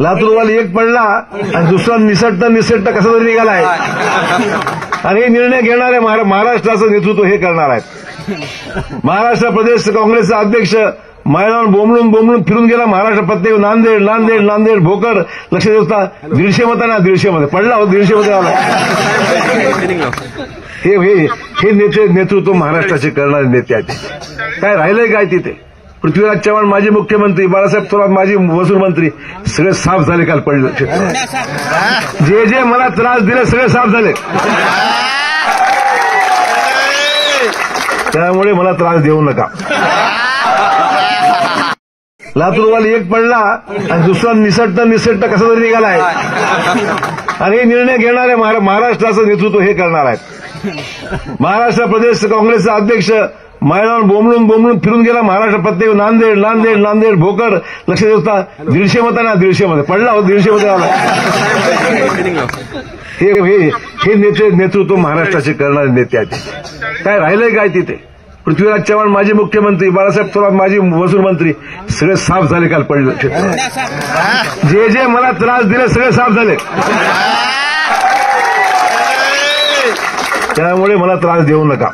लातूरवाली एक पडला आणि दुसरा निसटता कसा तरी निघालाय. आणि हे निर्णय घेणारे महाराष्ट्राचं नेतृत्व हे करणार आहेत. महाराष्ट्र प्रदेश काँग्रेसचा अध्यक्ष मैदान बोंबलून फिरून गेला. महाराष्ट्र प्रत्येक नांदेड भोकर लक्ष देवता 150 मतांना 150 मध्ये पडला होता. 150 मध्ये आला. हे नेतृत्व महाराष्ट्राचे करणारे नेते आहेत. काय राहिलंय काय तिथे? पृथ्वीराज चव्हाण माजी मुख्यमंत्री, बाळासाहेब थोरात माजी महसूल मंत्री सगळे साफ झाले. काल पडलं. जे मला त्रास दिले सगळे साफ झाले. त्यामुळे मला त्रास देऊ नका. लातूरवाली एक पडला आणि दुसरा निसटता कसा तरी निघालाय. आणि हे निर्णय घेणारे महाराष्ट्राचं नेतृत्व हे करणार आहेत. महाराष्ट्र प्रदेश काँग्रेसचा अध्यक्ष मैदान बोंबलून फिरून गेला. महाराष्ट्र प्रत्येक नांदेड भोकर लक्ष देवता 150 मतांना 150 मध्ये पडला होता. 150 मध्ये आला. हे नेतृत्व महाराष्ट्राचे करणारे नेते आहेत. काय राहिलंय काय तिथे? पृथ्वीराज चव्हाण माजी मुख्यमंत्री, बाळासाहेब थोरात माजी महसूल मंत्री सगळे साफ झाले. काल पडलं. जे मला त्रास दिले सगळे साफ झाले. त्यामुळे मला त्रास देऊ नका.